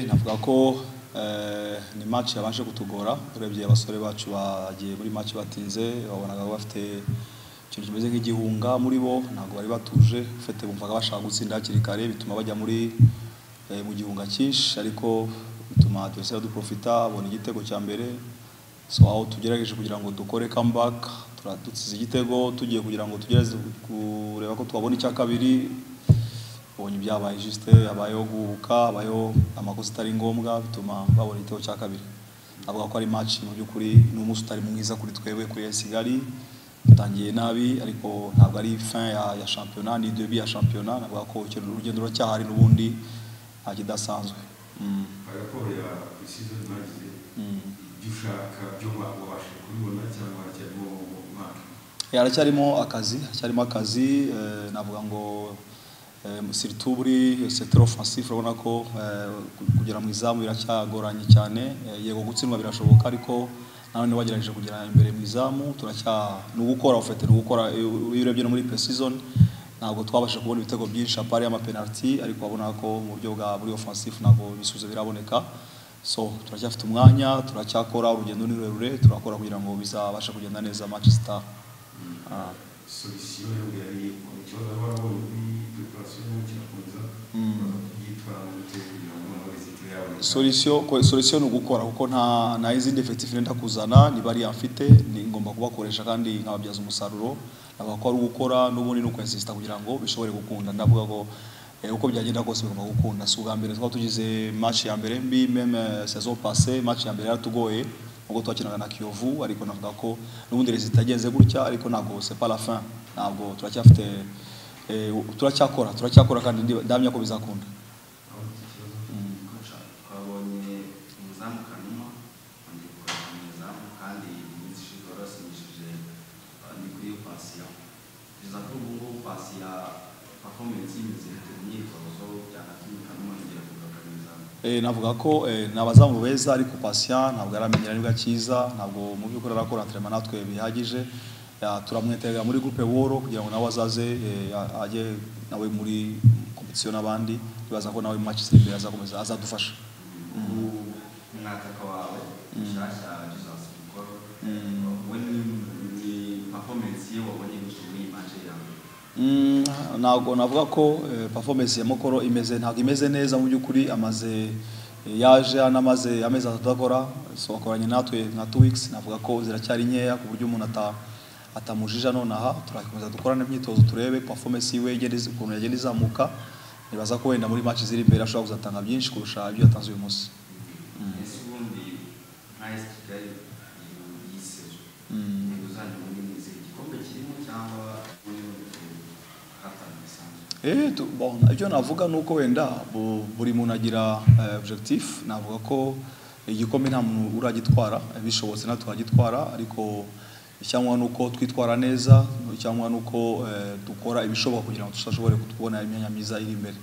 navuga ko ni match yabashe kutugora urebye abasore bacu bagiye muri match batinze babonaga bafite ikintu kimeze nk'igihunga muri bo ntabwo bari batuje ufite bumvaga bashaka gutsinda hakiri kare bituma bajya muri mu gihunga cyinshi ariko bituma twese duprofita abona igitego cya mbere so aho tugerageje kugira ngo dukore comeback turatutse igitego tugiye kugira ngo tugereze kureba ko twabona icya kabiri bonye byabaye juste abayo guhuka abayo amakosa atari ngombwa bituma babona igitego cya kabiri avuga ko ari match mu byukuri n'umunsi utari mwiza kuri twebwe kuri Kigali tangiye nabi ariko ntabwo ari fin ya championnat ni début ya championnat navuga ko urugendo ruracyahari n'ubundi agidasanzwe raporo ya season nagize dushaka byo babashe kubibona cyangwa haracyarimo akazi navuga ngo surtout buri secteur offensif urabona ko kugera mu izamu biracyagoranye cyane yego gutsindwa birashoboka ariko none wagerageje kugera imbere mu izamu no gukora ufite no gukora urebye no muri pre-season ntabwo twabasha kubona ibitego byinshi apari ama penalty ariko babona ko mu buryo bwa buri offensif ntabwo bisubizo biraboneka so turacyafite umwanya turacyakora urugendo ni rurerure turakora kugira ngo bizabasha kugenda neza match star solution yari mu kibazo barabonye preparation y'umukino solution ugukora kuko nta izindi effective nenda kuzana ni bari afite ni ngomba kubakoresha kandi nkababyaza umusaruro navuga ko ari gukora n'ubundi no kwensista kugira ngo bishobore gukunda ndavuga ko uko byagenda kose bigomba gukunda so ugambere twa tugize match ya mbere mbi même saison passée match ya mbere yaratugoye ubwo twakinaga na Kiyovu ariko navuga ko n'ubundi resultat yagenze gutya ariko ntabwo c'est pas la fin ntabwo turacyafite turacyakora kandi ndamya ko bizakunda navuga ko nabazamu beza ariko patient ntabwo yaramenyera nibwa cyiza ntabwo mu byukuri arakora entraînement natwe bihagije turamwetega muri groupe woro kugira ngo nawe azaze aje nawe muri competition n'abandi bibaza ko nawe match imbere azakomeza azadufasha mwataka wawe shasha Jesus Bukoro when ni performance ye wabonye muri match yawe ntabwo navuga ko performance ya Mukoro ntabwo imeze neza mu byukuri amaze yaje anamaze amezi atadakora so akoranye natwe nka 2 weeks navuga ko ziracyari nkeya ku buryo umuntu atamujija nonaha turakomeza dukorana imyitozo turebe performance yiwe ukuntu yagenda izamuka nibaza ko wenda muri match ziri imbere ashobora kuzatanga byinshi kurusha ibyo yatanze uyu munsi ibyo navuga nuko wenda buri muntu agira objectif navuga ko igikombe nta muntu uragitwara bishobotse natwe twagitwara ariko cyangwa nuko twitwara neza cyangwa nuko dukora ibishoboka kugira ngo tushobore kubona imyanya myiza iri imbere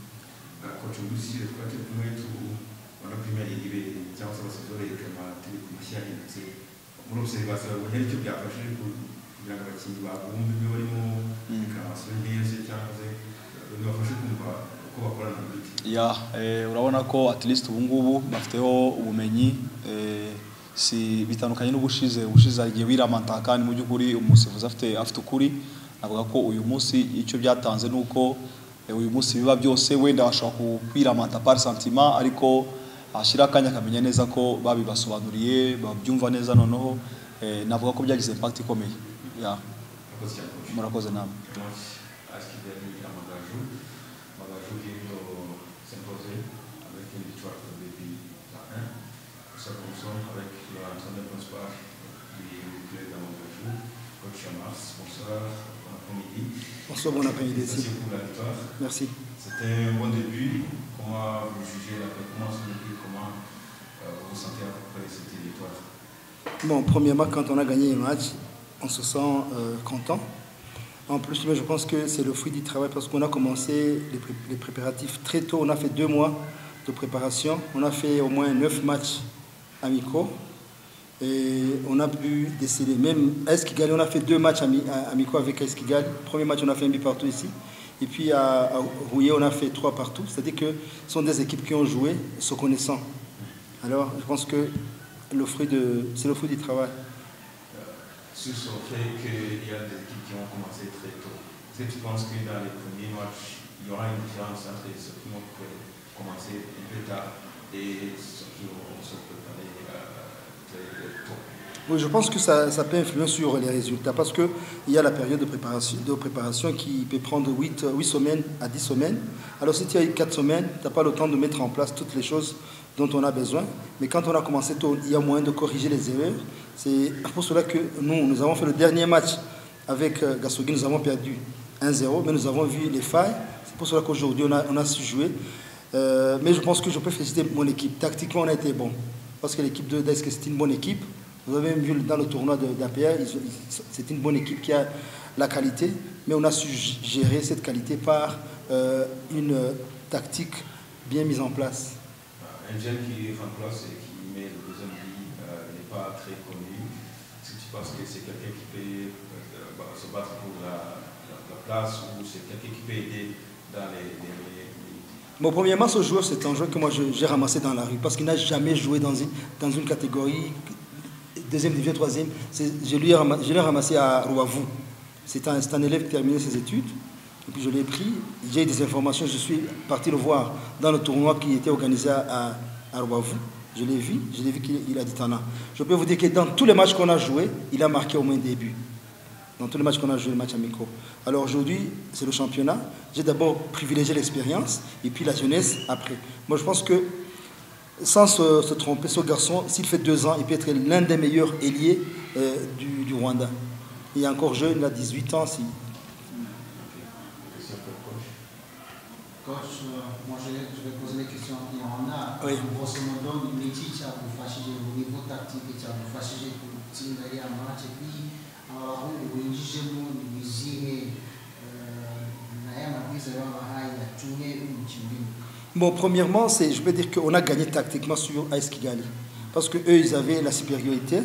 urabona ko at least ubu ngubu bafiteho ubumenyi si bitandukanye n'ubushize igihe wiramanta kandi mu by'ukuri umusifuzi afite ukuri navuga ko uyu munsi icyo byatanze nuko uyu munsi biba byose wenda bashobora kwiramanta par sentiment ariko ashira akanya akamenya neza ko babibasobanuriye babyumva neza noneho navuga ko byagize impact ikomeye murakoze namwe avec l'entraîneur principal du club d'Amagajou, coach Chamars. Bonsoir, bon après-midi. Bonsoir, bon après-midi. Merci pour la victoire. Merci. C'était un bon début. Comment vous jugez la performance de l'équipe? Comment vous vous sentez après cette victoire? Bon, premièrement, quand on a gagné le match, on se sent content. En plus, je pense que c'est le fruit du travail parce qu'on a commencé les préparatifs très tôt. On a fait 2 mois de préparation. On a fait au moins 9 matchs amicaux et on a pu décider même Kigali, on a fait 2 matchs amicaux avec Kigali. Premier match on a fait un but partout ici Et puis à Rouillé, on a fait 3 partout. C'est-à-dire que ce sont des équipes qui ont joué se connaissant. Alors, je pense que c'est le fruit du travail. Sur ce fait qu'il y a des équipes qui ont commencé très tôt, est-ce que tu penses que dans les premiers matchs, il y aura une différence entre ceux qui ont commencé un peu tard et ceux qui ont se préparé très tôt? Oui, je pense que ça peut influer sur les résultats parce qu'il y a la période de préparation qui peut prendre 8 semaines à 10 semaines. Alors si tu as eu 4 semaines, tu n'as pas le temps de mettre en place toutes les choses dont on a besoin. Mais quand on a commencé tôt, il y a moyen de corriger les erreurs. C'est pour cela que nous avons fait le dernier match avec Gassogui, nous avons perdu 1-0, mais nous avons vu les failles. C'est pour cela qu'aujourd'hui, on a su jouer. Mais je pense que je peux féliciter mon équipe. Tactiquement, on a été bon. Parce que l'équipe de d'Est, c'est une bonne équipe. Vous avez vu dans le tournoi d'APR, c'est une bonne équipe qui a la qualité, mais on a su gérer cette qualité par une tactique bien mise en place. Un jeune qui remplace et qui met le deuxième but n'est pas très connu. Est-ce que tu penses que c'est quelqu'un qui peut se battre pour la place ou c'est quelqu'un qui peut aider dans les Bon, premièrement, ce joueur, c'est un joueur que moi j'ai ramassé dans la rue parce qu'il n'a jamais joué dans une catégorie deuxième division, troisième. Je l'ai ramassé à Rouavou. C'est un élève qui a terminé ses études. Et puis je l'ai pris. J'ai eu des informations. Je suis parti le voir dans le tournoi qui était organisé à Rouavou. Je l'ai vu qu'il a dit Tana. Je peux vous dire que dans tous les matchs qu'on a joués, il a marqué au moins des buts. Dans tous les matchs qu'on a joués, les matchs amicaux. Alors aujourd'hui, c'est le championnat. J'ai d'abord privilégié l'expérience et puis la jeunesse après. Moi, je pense que sans se tromper, ce garçon, s'il fait 2 ans, il peut être l'un des meilleurs ailiers du Rwanda. Il est encore jeune, il a 18 ans. Coach, moi je vais poser les questions en a. Oui. Grosso modo, les titres vous fâchez au niveau tactique et vous fâchez pour le team derrière un match et puis alors vous indigez vous désirez Bon, premièrement, je peux dire qu'on a gagné tactiquement sur AS Kigali. Parce qu'eux, ils avaient la supériorité.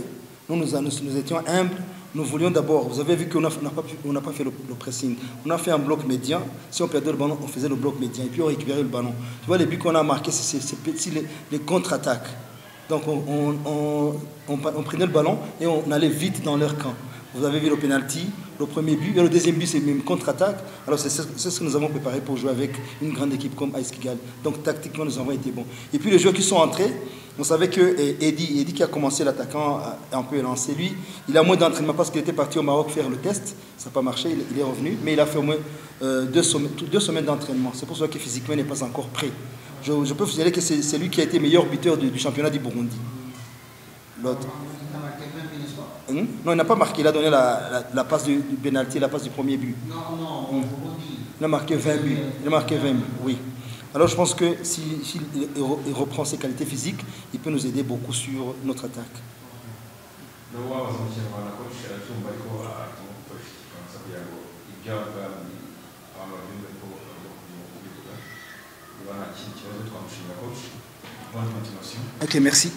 Nous étions humbles. Nous voulions d'abord, vous avez vu qu'on n'a pas fait le pressing. On a fait un bloc médian. Si on perdait le ballon, on faisait le bloc médian. Et puis on récupérait le ballon. Tu vois, les buts qu'on a marqués, c'est les contre-attaques. Donc on prenait le ballon et on allait vite dans leur camp. Vous avez vu le penalty, le premier but, et le deuxième but, c'est même contre-attaque. Alors c'est ce que nous avons préparé pour jouer avec une grande équipe comme AS Kigali. Donc tactiquement, nous avons été bons. Et puis les joueurs qui sont entrés, on savait que Eddie qui a commencé l'attaquant un peu lancé, lui, il a moins d'entraînement parce qu'il était parti au Maroc faire le test. Ça n'a pas marché, il est revenu, mais il a fait au moins 2 semaines d'entraînement. C'est pour ça que physiquement, il n'est pas encore prêt. Je peux vous dire que c'est lui qui a été meilleur buteur du championnat du Burundi. L'autre. Non, il n'a pas marqué. Il a donné la passe du penalty, la passe du premier but. Non, il a marqué 20 buts. Il a marqué 20 buts, oui. Alors je pense que s'il reprend ses qualités physiques, il peut nous aider beaucoup sur notre attaque. Ok, merci.